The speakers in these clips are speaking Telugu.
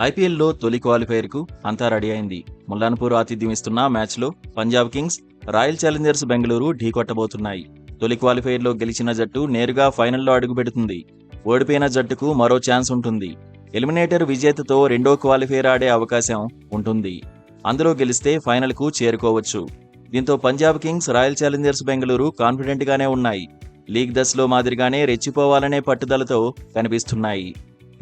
ఐపీఎల్లో తొలి క్వాలిఫైర్కు అంతా రెడీ అయింది. ముల్లాన్పూర్ ఆతిథ్యం ఇస్తున్న మ్యాచ్లో Punjab Kings, Royal Challengers Bengaluru ఢీకొట్టబోతున్నాయి. తొలి క్వాలిఫైర్లో గెలిచిన జట్టు నేరుగా ఫైనల్లో అడుగుపెడుతుంది. ఓడిపోయిన జట్టుకు మరో ఛాన్స్ ఉంటుంది. ఎలిమినేటర్ విజేతతో రెండో క్వాలిఫైర్ ఆడే అవకాశం ఉంటుంది. అందులో గెలిస్తే ఫైనల్కు చేరుకోవచ్చు. దీంతో Punjab Kings, Royal Challengers Bengaluru కాన్ఫిడెంట్గానే ఉన్నాయి. లీగ్ దశలో మాదిరిగానే రెచ్చిపోవాలనే పట్టుదలతో కనిపిస్తున్నాయి.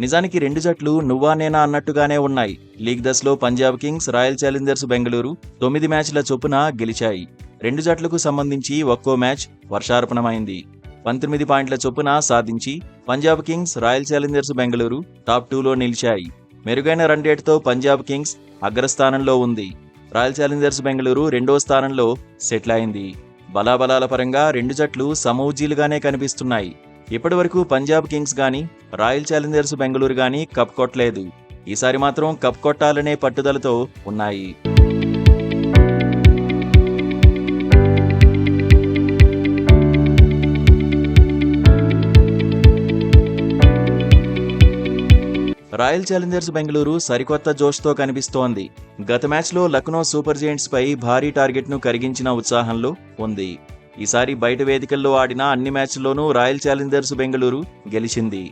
నిజానికి రెండు జట్లు నువ్వా నేనా అన్నట్టుగానే ఉన్నాయి. లీగ్ దశలో Punjab Kings, Royal Challengers Bengaluru 9 మ్యాచ్ల చొప్పున గెలిచాయి. రెండు జట్లకు సంబంధించి ఒక్కో మ్యాచ్ వర్షార్పణమైంది. 19 పాయింట్ల చొప్పున సాధించి Punjab Kings, Royal Challengers Bengaluru top 2లో నిలిచాయి. మెరుగైన రన్ రేటుతో పంజాబ్ కింగ్స్ అగ్రస్థానంలో ఉంది. రాయల్ ఛాలెంజర్స్ బెంగళూరు రెండో స్థానంలో సెటిల్ అయింది. బలాబలాల పరంగా రెండు జట్లు సమూజీలుగానే కనిపిస్తున్నాయి. ఇప్పటివరకు పంజాబ్ కింగ్స్ గానీ, రాయల్ ఛాలెంజర్స్ బెంగళూరు గానీ కప్ కొట్టలేదు. ఈసారి మాత్రం కప్ కొట్టాలనే పట్టుదలతో ఉన్నాయి. రాయల్ ఛాలెంజర్స్ బెంగళూరు సరికొత్త జోష్తో కనిపిస్తోంది. గత మ్యాచ్లో లక్నో సూపర్ జెయింట్స్ పై భారీ టార్గెట్ను కరిగించిన ఉత్సాహంలో ఉంది. ఈసారి బయట వేదికల్లో ఆడిన అన్ని మ్యాచ్ల్లోనూ రాయల్ ఛాలెంజర్స్ బెంగళూరు గెలిచింది.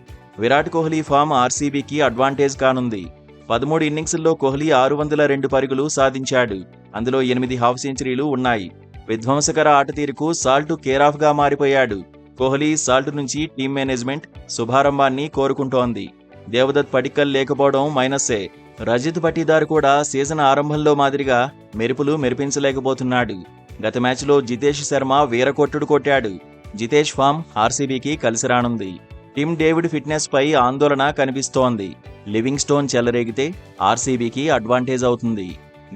విరాట్ కోహ్లీ ఫామ్ ఆర్సీబీకి అడ్వాంటేజ్ కానుంది. 13 ఇన్నింగ్స్ల్లో కోహ్లీ 602 పరుగులు సాధించాడు. అందులో 8 హాఫ్ సెంచరీలు ఉన్నాయి. విధ్వంసకర ఆటతీరుకు సాల్ట్ కేరాఫ్గా మారిపోయాడు. కోహ్లీ, సాల్ట్ నుంచి టీమ్ మేనేజ్మెంట్ శుభారంభాన్ని కోరుకుంటోంది. దేవదత్ పడిక్కల్ లేకపోవడం మైనస్సే. రజిత్ పటీదార్ కూడా సీజన్ ఆరంభంలో మాదిరిగా మెరుపులు మెరిపించలేకపోతున్నాడు. గత మ్యాచ్లో జితేష్ శర్మ వీరకొట్టుడు కొట్టాడు. జితేష్ ఫామ్ ఆర్సీబీకి కలిసిరానుంది. టిమ్ డేవిడ్ ఫిట్నెస్ పై ఆందోళన కనిపిస్తోంది. లివింగ్ స్టోన్ చెలరేగితే ఆర్సీబీకి అడ్వాంటేజ్ అవుతుంది.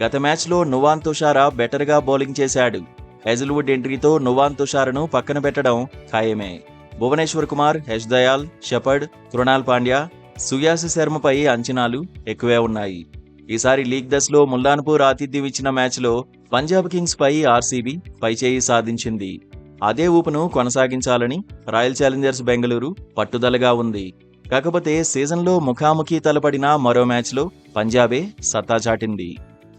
గత మ్యాచ్లో నువాన్ తుషారా బెటర్గా బౌలింగ్ చేశాడు. హెజల్వుడ్ ఎంట్రీతో నువాన్ తుషారను పక్కన పెట్టడం ఖాయమే. భువనేశ్వర్ కుమార్, యష్ దయాల్, షెపర్డ్, కృణాల్ పాండ్యా, సుయాసి శర్మపై అంచనాలు ఎక్కువే ఉన్నాయి. ఈసారి లీగ్ దశలో ముల్లాన్పూర్ ఆతిథ్యం ఇచ్చిన మ్యాచ్లో పంజాబ్ కింగ్స్ పై ఆర్సీబీ పైచేయి సాధించింది. అదే ఊపును కొనసాగించాలని రాయల్ ఛాలెంజర్స్ బెంగళూరు పట్టుదలగా ఉంది. కాకపోతే సీజన్లో ముఖాముఖి తలపడిన మరో మ్యాచ్లో పంజాబే సత్తా చాటింది.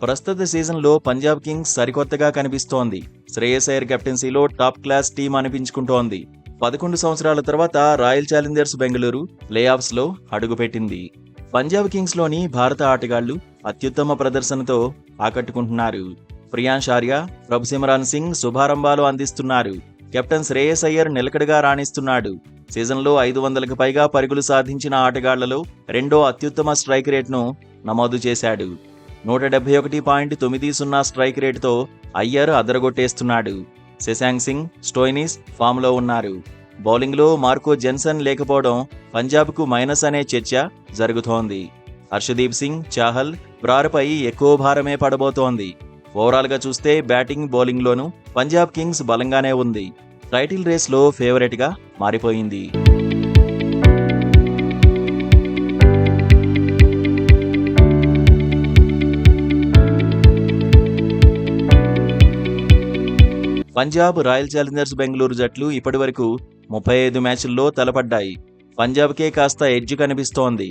ప్రస్తుత సీజన్లో పంజాబ్ కింగ్స్ సరికొత్తగా కనిపిస్తోంది. శ్రేయస్ అయ్యర్ కెప్టెన్సీలో టాప్ క్లాస్ టీం అనిపించుకుంటోంది. 11 సంవత్సరాల తర్వాత రాయల్ ఛాలెంజర్స్ బెంగళూరు ప్లేఆఫ్స్లో అడుగుపెట్టింది. పంజాబ్ కింగ్స్లోని భారత ఆటగాళ్లు అత్యుత్తమ ప్రదర్శనతో ఆకట్టుకుంటున్నారు. ప్రియాంష్ ఆర్య, ప్రభుసిమరాన్ సింగ్ శుభారంభాలు అందిస్తున్నారు. కెప్టెన్ శ్రేయస్ అయ్యర్ నిలకడగా రాణిస్తున్నాడు. సీజన్లో 500కు పైగా పరుగులు సాధించిన ఆటగాళ్లలో రెండో అత్యుత్తమ స్ట్రైక్ రేట్ను నమోదు చేశాడు. 171.90 స్ట్రైక్ రేటుతో అయ్యర్ అదరగొట్టేస్తున్నాడు. శశాంక్ సింగ్, స్టోయినిస్ ఫామ్లో ఉన్నారు. బౌలింగ్లో మార్కో జెన్సన్ లేకపోవడం పంజాబ్కు మైనస్ అనే చర్చ జరుగుతోంది. హర్షదీప్ సింగ్, చాహల్, బ్రార్పై ఎక్కువ భారమే పడబోతోంది. ఓవరాల్గా చూస్తే బ్యాటింగ్, బౌలింగ్లోనూ పంజాబ్ కింగ్స్ బలంగానే ఉంది. టైటిల్ రేస్లో ఫేవరెట్గా మారిపోయింది. పంజాబ్, రాయల్ ఛాలెంజర్స్ బెంగళూరు జట్లు ఇప్పటివరకు 35 మ్యాచ్ల్లో తలపడ్డాయి. పంజాబ్కే కాస్త ఎడ్జ్ కనిపిస్తోంది.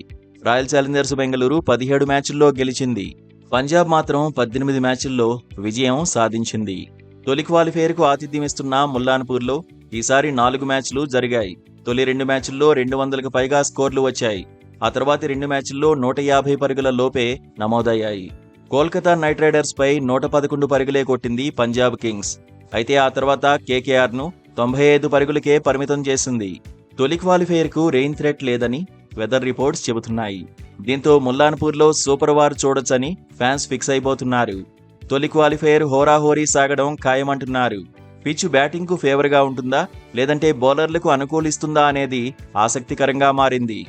రాయల్ ఛాలెంజర్స్ బెంగళూరు 17 మ్యాచ్ల్లో గెలిచింది. పంజాబ్ మాత్రం 18 మ్యాచ్ల్లో విజయం సాధించింది. తొలి క్వాలిఫైర్కు ఆతిథ్యం ఇస్తున్న ముల్లాన్పూర్లో ఈసారి 4 మ్యాచ్లు జరిగాయి. తొలి 2 మ్యాచ్ల్లో 200కు పైగా స్కోర్లు వచ్చాయి. ఆ తర్వాతి 2 మ్యాచ్ల్లో 150 పరుగుల లోపే నమోదయ్యాయి. కోల్కతా నైట్ రైడర్స్ పై 111 పరుగులే కొట్టింది పంజాబ్ కింగ్స్. అయితే ఆ తర్వాత కేకేఆర్ను 95 పరుగులకే పరిమితం చేసింది. తొలి క్వాలిఫైర్కు రెయిన్ థ్రెట్ లేదని వెదర్ రిపోర్ట్స్ చెబుతున్నాయి. దీంతో ముల్లాన్పూర్లో సూపర్ వార్ చూడొచ్చని ఫ్యాన్స్ ఫిక్స్ అయిపోతున్నారు. తొలి క్వాలిఫైర్ హోరాహోరీ సాగడం ఖాయమంటున్నారు. పిచ్ బ్యాటింగ్కు ఫేవర్గా ఉంటుందా, లేదంటే బౌలర్లకు అనుకూలిస్తుందా అనేది ఆసక్తికరంగా మారింది.